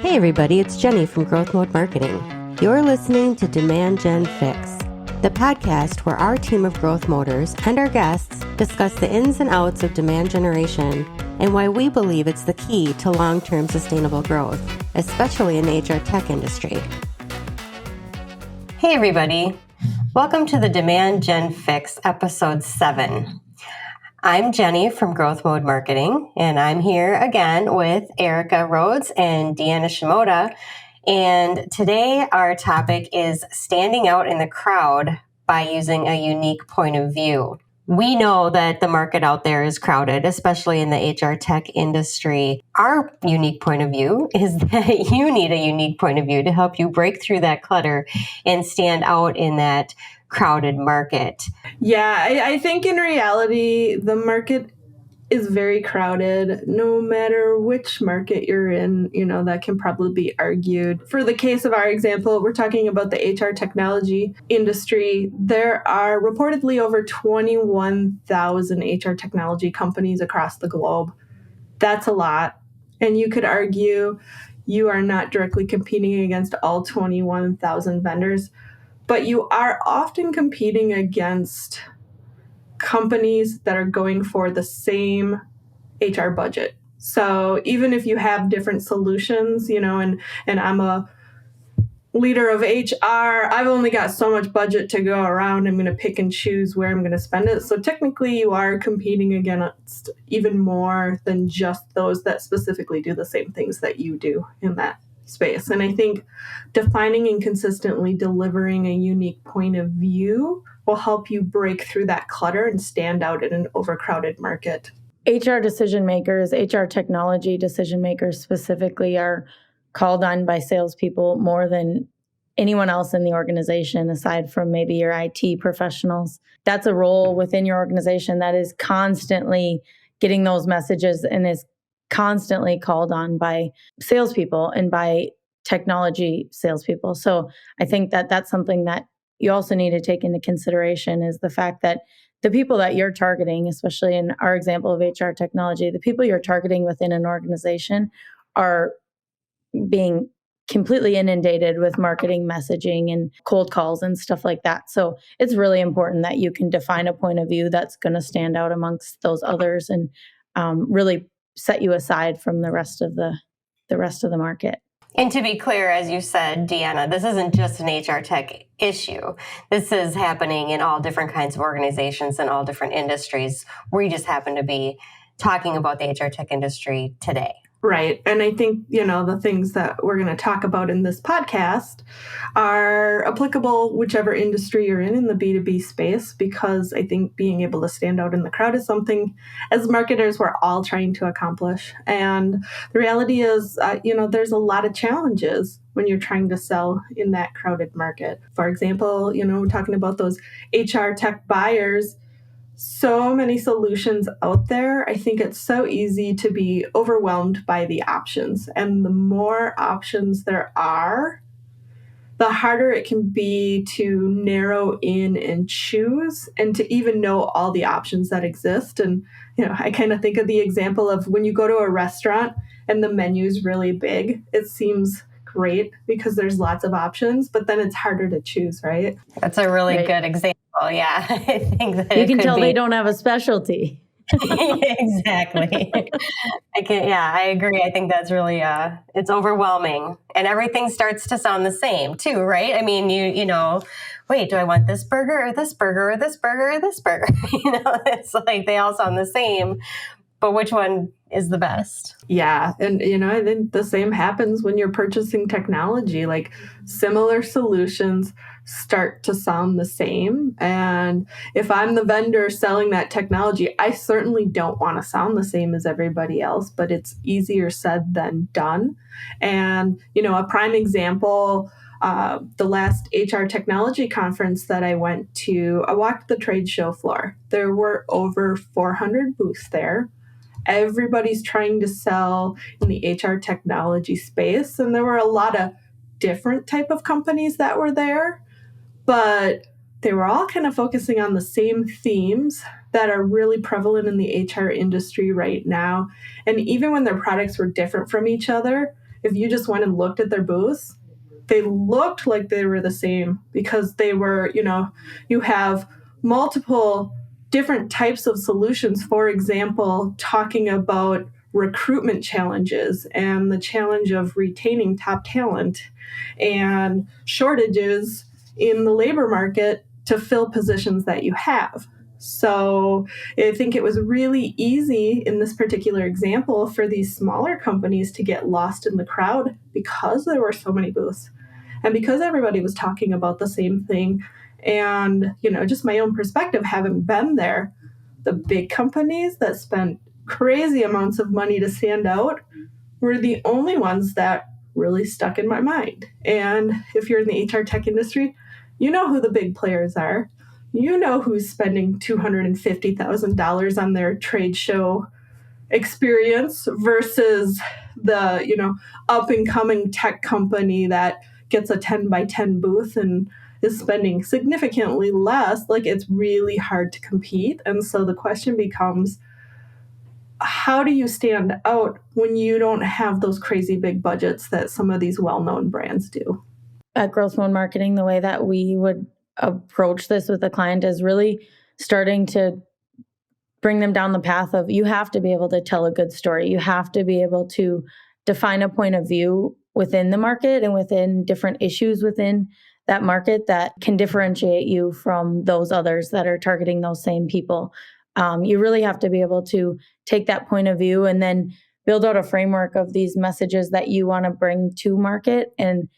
Hey everybody, it's Jenny from GrowthMode Marketing. You're listening to Demand Gen Fix, the podcast where our team of growth moders and our guests discuss the ins and outs of demand generation and why we believe it's the key to long-term sustainable growth, especially in the HR tech industry. Hey everybody, welcome to the Demand Gen Fix episode 7. I'm Jenny from GrowthMode Marketing, and I'm here again with Erica Rhodes and Deanna Shimoda. And today our topic is standing out in the crowd by using a unique point of view. We know that the market out there is crowded, especially in the HR tech industry. Our unique point of view is that you need a unique point of view to help you break through that clutter and stand out in that crowded market. Yeah, I think in reality, the market is very crowded. No matter which market you're in, that can probably be argued. For the case of our example, we're talking about the HR technology industry. There are reportedly over 21,000 HR technology companies across the globe. That's a lot. And you could argue you are not directly competing against all 21,000 vendors, but you are often competing against companies that are going for the same HR budget. So even if you have different solutions, and I'm a leader of HR, I've only got so much budget to go around. I'm going to pick and choose where I'm going to spend it. So technically you are competing against even more than just those that specifically do the same things that you do in that space. And I think defining and consistently delivering a unique point of view will help you break through that clutter and stand out in an overcrowded market. HR decision makers, HR technology decision makers specifically, are called on by salespeople more than anyone else in the organization, aside from maybe your IT professionals. That's a role within your organization that is constantly getting those messages and is constantly called on by salespeople and by technology salespeople. So I think that that's something that you also need to take into consideration, is the fact that the people that you're targeting, especially in our example of HR technology, the people you're targeting within an organization are being completely inundated with marketing messaging and cold calls and stuff like that. So it's really important that you can define a point of view that's going to stand out amongst those others and really set you aside from the rest of the market. And to be clear, as you said, Deanna, this isn't just an HR tech issue. This is happening in all different kinds of organizations and all different industries. We just happen to be talking about the HR tech industry today. Right. And I think, the things that we're going to talk about in this podcast are applicable whichever industry you're in the B2B space, because I think being able to stand out in the crowd is something as marketers we're all trying to accomplish. And the reality is, there's a lot of challenges when you're trying to sell in that crowded market. For example, we're talking about those HR tech buyers. So many solutions out there. I think it's so easy to be overwhelmed by the options. And the more options there are, the harder it can be to narrow in and choose and to even know all the options that exist. And, I kind of think of the example of when you go to a restaurant and the menu is really big, it seems great because there's lots of options, but then it's harder to choose, right? That's a really good example. Yeah, I think that you can tell they don't have a specialty. Exactly. I agree. I think that's really, it's overwhelming, and everything starts to sound the same too, right? I mean, wait, do I want this burger or this burger or this burger or this burger? It's like they all sound the same, but which one is the best? Yeah. And, I think the same happens when you're purchasing technology. Like, similar solutions start to sound the same. And if I'm the vendor selling that technology, I certainly don't want to sound the same as everybody else, but it's easier said than done. And, a prime example, the last HR technology conference that I went to, I walked the trade show floor. There were over 400 booths there. Everybody's trying to sell in the HR technology space. And there were a lot of different type of companies that were there, but they were all kind of focusing on the same themes that are really prevalent in the HR industry right now. And even when their products were different from each other, if you just went and looked at their booths, they looked like they were the same because they were, you have multiple different types of solutions. For example, talking about recruitment challenges and the challenge of retaining top talent and shortages in the labor market to fill positions that you have. So I think it was really easy in this particular example for these smaller companies to get lost in the crowd because there were so many booths and because everybody was talking about the same thing. And, just my own perspective, having been there, the big companies that spent crazy amounts of money to stand out were the only ones that really stuck in my mind. And if you're in the HR tech industry, you know who the big players are. You know who's spending $250,000 on their trade show experience versus the, up and coming tech company that gets a 10 by 10 booth and is spending significantly less. Like, it's really hard to compete. And so the question becomes, how do you stand out when you don't have those crazy big budgets that some of these well-known brands do? At GrowthMode Marketing, the way that we would approach this with the client is really starting to bring them down the path of, you have to be able to tell a good story. You have to be able to define a point of view within the market and within different issues within that market that can differentiate you from those others that are targeting those same people. You really have to be able to take that point of view and then build out a framework of these messages that you want to bring to market and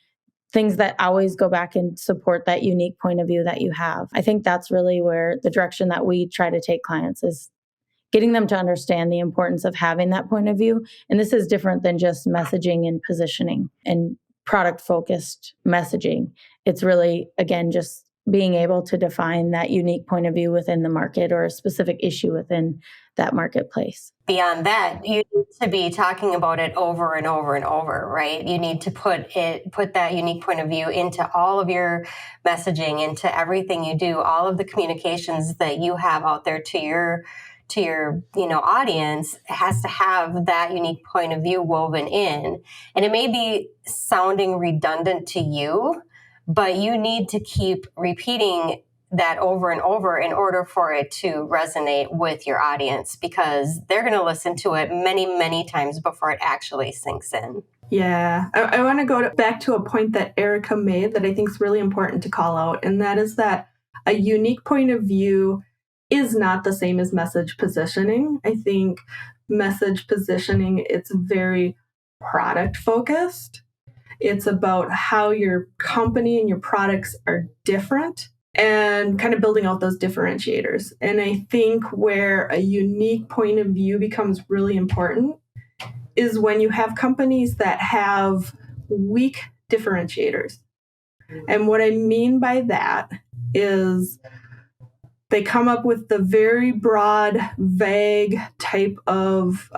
things that always go back and support that unique point of view that you have. I think that's really where the direction that we try to take clients is getting them to understand the importance of having that point of view. And this is different than just messaging and positioning and product-focused messaging. It's really, again, just being able to define that unique point of view within the market or a specific issue within that marketplace. Beyond that, you need to be talking about it over and over and over, right? You need to put that unique point of view into all of your messaging, into everything you do, all of the communications that you have out there to your audience has to have that unique point of view woven in. And it may be sounding redundant to you, but you need to keep repeating that over and over in order for it to resonate with your audience, because they're going to listen to it many, many times before it actually sinks in. Yeah, I want to go back to a point that Erica made that I think is really important to call out, and that is that a unique point of view is not the same as message positioning. I think message positioning, it's very product focused. It's about how your company and your products are different and kind of building out those differentiators. And I think where a unique point of view becomes really important is when you have companies that have weak differentiators. And what I mean by that is they come up with the very broad, vague type of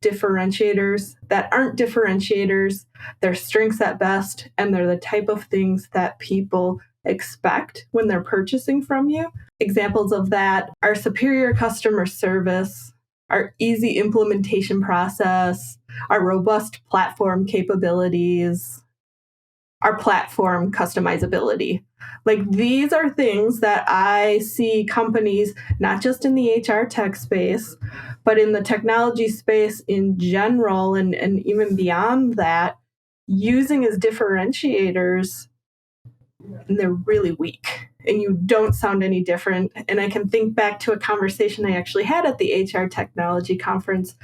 differentiators that aren't differentiators. They're strengths at best, and they're the type of things that people expect when they're purchasing from you. Examples of that are superior customer service, our easy implementation process, our robust platform capabilities, our platform customizability. Like, these are things that I see companies, not just in the HR tech space, but in the technology space in general, and even beyond that, using as differentiators, and they're really weak. And you don't sound any different. And I can think back to a conversation I actually had at the HR technology conference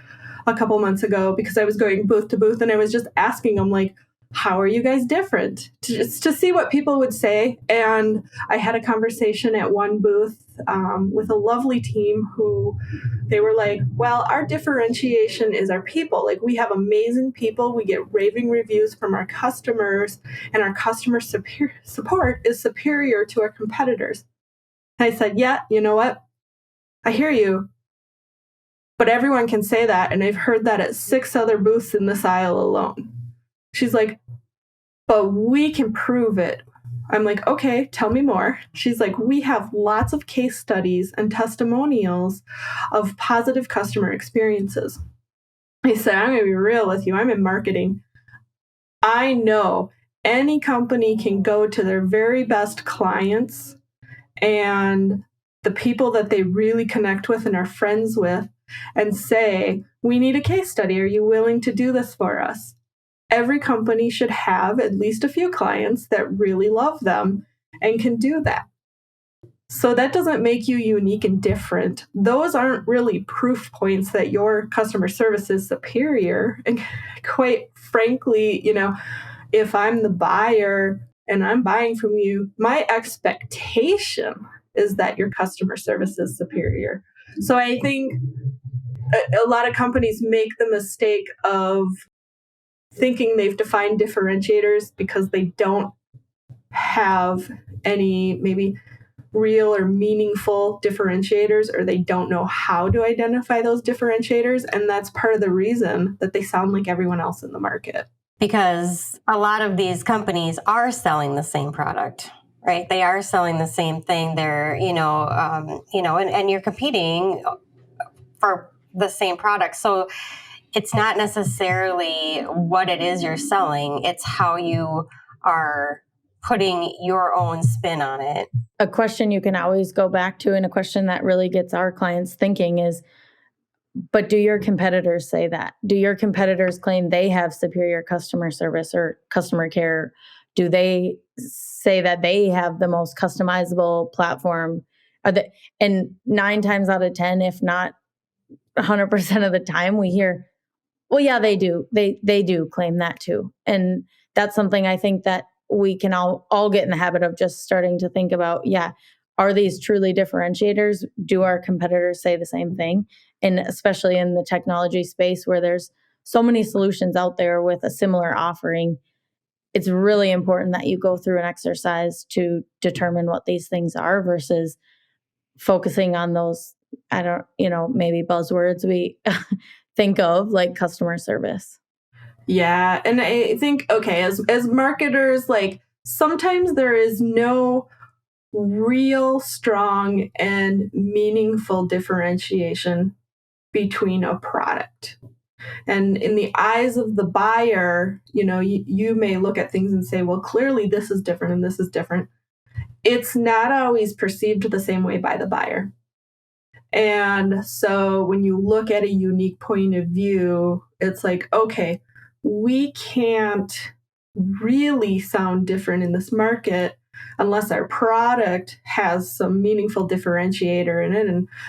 a couple months ago, because I was going booth to booth and I was just asking them, like, how are you guys different? Just to see what people would say. And I had a conversation at one booth with a lovely team who they were like, well, our differentiation is our people. Like, we have amazing people. We get raving reviews from our customers, and our customer support is superior to our competitors. And I said, yeah, you know what? I hear you. But everyone can say that. And I've heard that at 6 other booths in this aisle alone. She's like, but we can prove it. I'm like, okay, tell me more. She's like, we have lots of case studies and testimonials of positive customer experiences. I said, I'm going to be real with you. I'm in marketing. I know any company can go to their very best clients and the people that they really connect with and are friends with and say, we need a case study. Are you willing to do this for us? Every company should have at least a few clients that really love them and can do that. So that doesn't make you unique and different. Those aren't really proof points that your customer service is superior. And quite frankly, if I'm the buyer and I'm buying from you, my expectation is that your customer service is superior. So I think a lot of companies make the mistake of thinking they've defined differentiators because they don't have any maybe real or meaningful differentiators, or they don't know how to identify those differentiators. And that's part of the reason that they sound like everyone else in the market. Because a lot of these companies are selling the same product, right? They are selling the same thing. They're, and you're competing for the same product. So it's not necessarily what it is you're selling. It's how you are putting your own spin on it. A question you can always go back to, and a question that really gets our clients thinking is, but do your competitors say that? Do your competitors claim they have superior customer service or customer care? Do they say that they have the most customizable platform? And 9 times out of 10, if not 100% of the time, we hear, well, yeah, they do. They do claim that too. And that's something I think that we can all get in the habit of just starting to think about, yeah, are these truly differentiators? Do our competitors say the same thing? And especially in the technology space where there's so many solutions out there with a similar offering, it's really important that you go through an exercise to determine what these things are versus focusing on those, maybe buzzwords we think of like customer service. Yeah. And I think, okay, as marketers, like sometimes there is no real strong and meaningful differentiation between a product. And in the eyes of the buyer, you may look at things and say, well, clearly this is different and this is different. It's not always perceived the same way by the buyer. And so when you look at a unique point of view, it's like, okay, we can't really sound different in this market unless our product has some meaningful differentiator in it.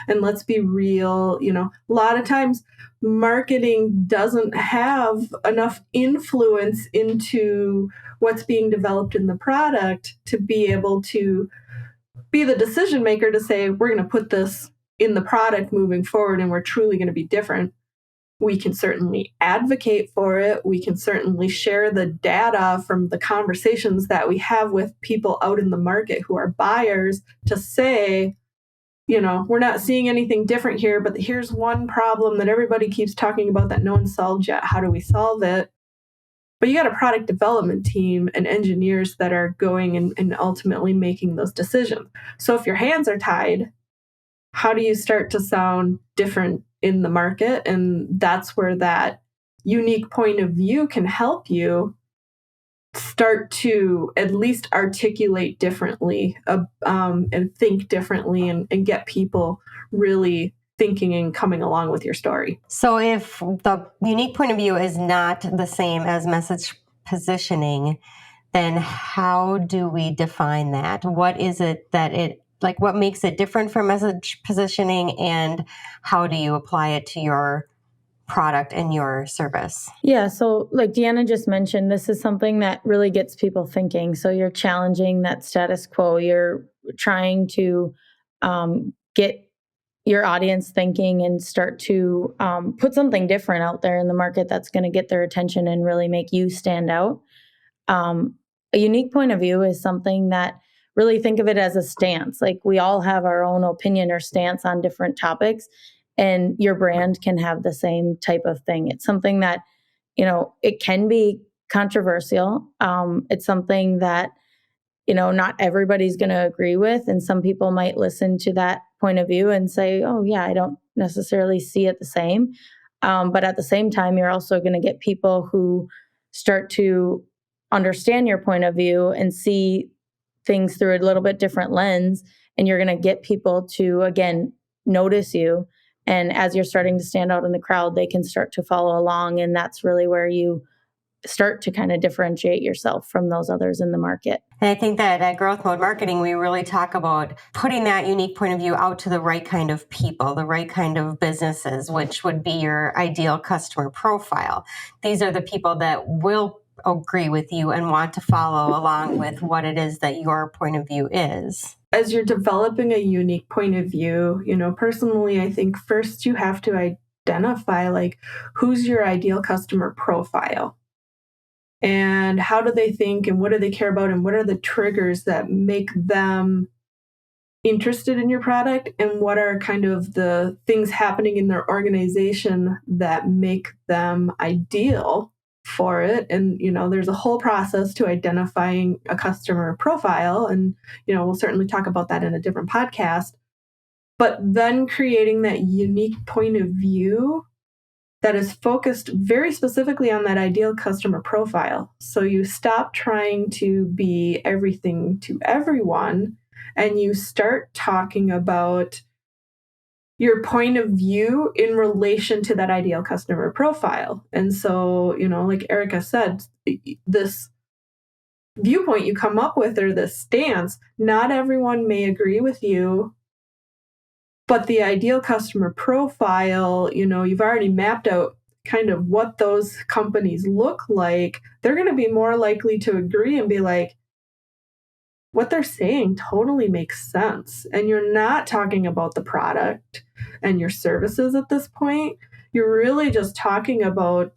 And let's be real, a lot of times marketing doesn't have enough influence into what's being developed in the product to be able to be the decision maker to say, we're going to put this in the product moving forward and we're truly going to be different. We can certainly advocate for it. We can certainly share the data from the conversations that we have with people out in the market who are buyers to say, we're not seeing anything different here, but here's one problem that everybody keeps talking about that no one solved yet. How do we solve it? But you got a product development team and engineers that are going and ultimately making those decisions. So if your hands are tied, how do you start to sound different in the market? And that's where that unique point of view can help you start to at least articulate differently and think differently and get people really thinking and coming along with your story. So if the unique point of view is not the same as message positioning, then how do we define that? What is it that what makes it different from message positioning, and how do you apply it to your product and your service? Yeah, so like Deanna just mentioned, this is something that really gets people thinking. So you're challenging that status quo. You're trying to get your audience thinking and start to put something different out there in the market that's going to get their attention and really make you stand out. A unique point of view is something that really think of it as a stance. Like we all have our own opinion or stance on different topics, and your brand can have the same type of thing. It's something that, it can be controversial. It's something that, not everybody's going to agree with. And some people might listen to that point of view and say, oh, yeah, I don't necessarily see it the same. But at the same time, you're also going to get people who start to understand your point of view and see things through a little bit different lens. And you're going to get people to, again, notice you. And as you're starting to stand out in the crowd, they can start to follow along. And that's really where you start to kind of differentiate yourself from those others in the market. And I think that at Growth Mode Marketing, we really talk about putting that unique point of view out to the right kind of people, the right kind of businesses, which would be your ideal customer profile. These are the people that will agree with you and want to follow along with what it is that your point of view is. As you're developing a unique point of view, personally, I think first you have to identify like who's your ideal customer profile and how do they think and what do they care about and what are the triggers that make them interested in your product and what are kind of the things happening in their organization that make them ideal for it. And there's a whole process to identifying a customer profile, and we'll certainly talk about that in a different podcast. But then creating that unique point of view that is focused very specifically on that ideal customer profile. So you stop trying to be everything to everyone and you start talking about your point of view in relation to that ideal customer profile. And so, like Erica said, this viewpoint you come up with or this stance, not everyone may agree with you, but the ideal customer profile, you've already mapped out kind of what those companies look like. They're going to be more likely to agree and be like, what they're saying totally makes sense. And you're not talking about the product and your services at this point. You're really just talking about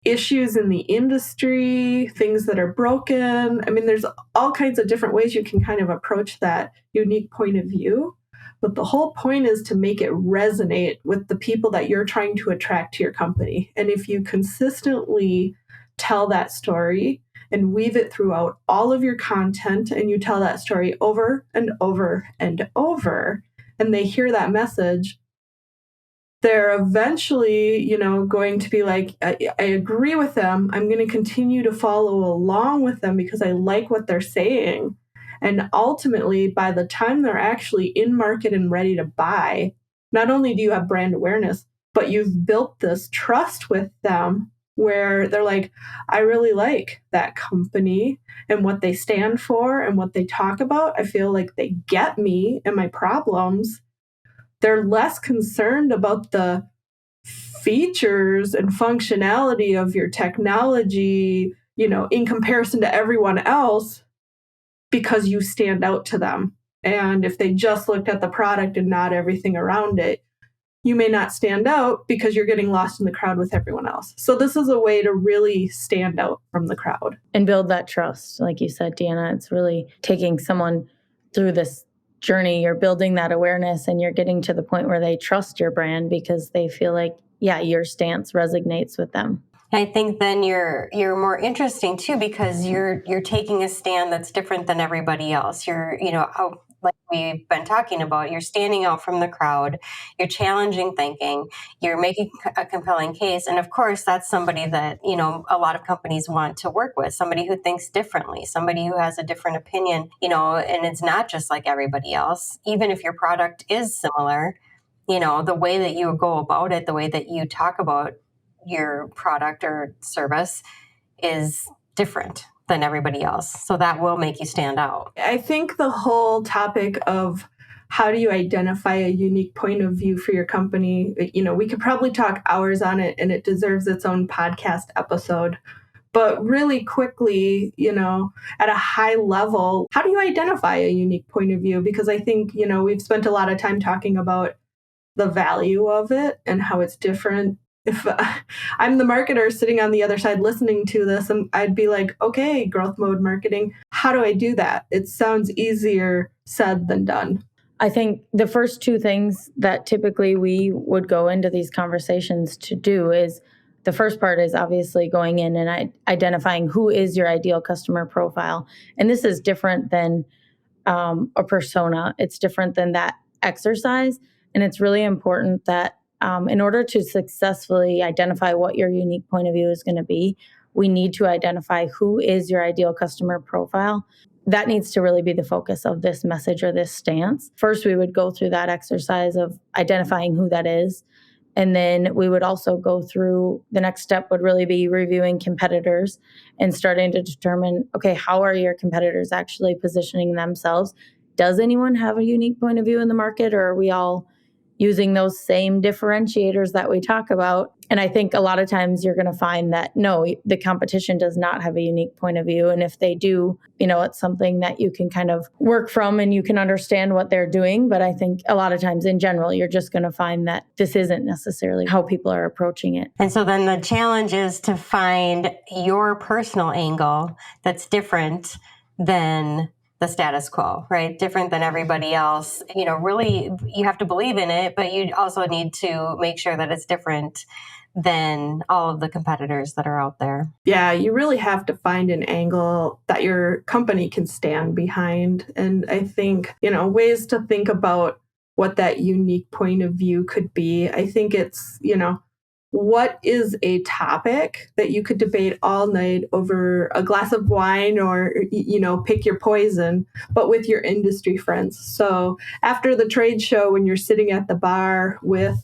issues in the industry, things that are broken. I mean, there's all kinds of different ways you can kind of approach that unique point of view. But the whole point is to make it resonate with the people that you're trying to attract to your company. And if you consistently tell that story and weave it throughout all of your content, and you tell that story over and over and over, and they hear that message, they're eventually, going to be like, I agree with them. I'm going to continue to follow along with them because I like what they're saying. And ultimately, by the time they're actually in market and ready to buy, not only do you have brand awareness, but you've built this trust with them where they're like, I really like that company and what they stand for and what they talk about. I feel like they get me and my problems. They're less concerned about the features and functionality of your technology, in comparison to everyone else, because you stand out to them. And if they just looked at the product and not everything around it, you may not stand out because you're getting lost in the crowd with everyone else. So this is a way to really stand out from the crowd. And build that trust. Like you said, Deanna, it's really taking someone through this journey. You're building that awareness and you're getting to the point where they trust your brand because they feel like, yeah, your stance resonates with them. I think then you're more interesting too because you're taking a stand that's different than everybody else. You're like we've been talking about, you're standing out from the crowd, you're challenging thinking, you're making a compelling case, and of course that's somebody that a lot of companies want to work with, somebody who thinks differently, somebody who has a different opinion, and it's not just like everybody else. Even if your product is similar, the way that you go about it, the way that you talk about your product or service is different than everybody else. So that will make you stand out. I think the whole topic of how do you identify a unique point of view for your company, we could probably talk hours on it and it deserves its own podcast episode. But really quickly, at a high level, how do you identify a unique point of view? Because I think, we've spent a lot of time talking about the value of it and how it's different. If I'm the marketer sitting on the other side listening to this, I'd be like, okay, growth mode marketing, how do I do that? It sounds easier said than done. I think the first two things that typically we would go into these conversations to do is, the first part is obviously going in and identifying who is your ideal customer profile. And this is different than a persona. It's different than that exercise. And it's really important that in order to successfully identify what your unique point of view is going to be, we need to identify who is your ideal customer profile. That needs to really be the focus of this message or this stance. First, we would go through that exercise of identifying who that is. And then we would also go through, the next step would really be reviewing competitors and starting to determine, okay, how are your competitors actually positioning themselves? Does anyone have a unique point of view in the market, or are we all using those same differentiators that we talk about? And I think a lot of times you're going to find that no, the competition does not have a unique point of view. And if they do, it's something that you can kind of work from and you can understand what they're doing. But I think a lot of times in general, you're just going to find that this isn't necessarily how people are approaching it. And so then the challenge is to find your personal angle that's different than the status quo, right? Different than everybody else. Really, you have to believe in it, but you also need to make sure that it's different than all of the competitors that are out there. Yeah, you really have to find an angle that your company can stand behind. And I think, ways to think about what that unique point of view could be. I think it's, what is a topic that you could debate all night over a glass of wine or, pick your poison, but with your industry friends. So after the trade show, when you're sitting at the bar with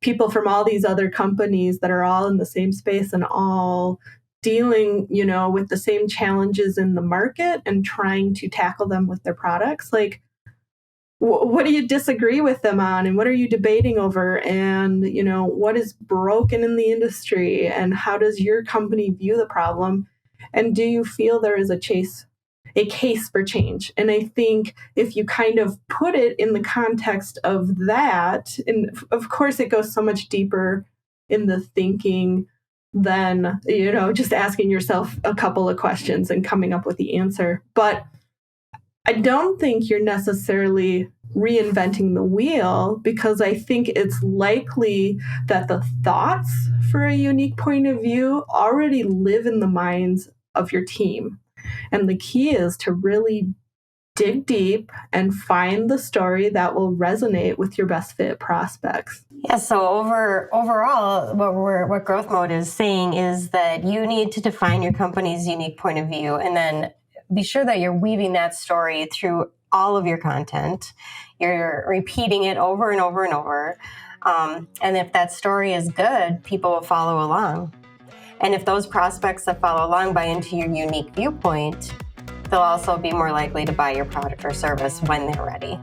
people from all these other companies that are all in the same space and all dealing, with the same challenges in the market and trying to tackle them with their products, like, what do you disagree with them on, and what are you debating over, and what is broken in the industry, and how does your company view the problem, and do you feel there is a case for change? And I think if you kind of put it in the context of that, and of course it goes so much deeper in the thinking than just asking yourself a couple of questions and coming up with the answer. But I don't think you're necessarily reinventing the wheel, because I think it's likely that the thoughts for a unique point of view already live in the minds of your team. And the key is to really dig deep and find the story that will resonate with your best fit prospects. Yeah, so overall, what Growth Mode is saying is that you need to define your company's unique point of view, and then be sure that you're weaving that story through all of your content. You're repeating it over and over and over. And if that story is good, people will follow along. And if those prospects that follow along buy into your unique viewpoint, they'll also be more likely to buy your product or service when they're ready.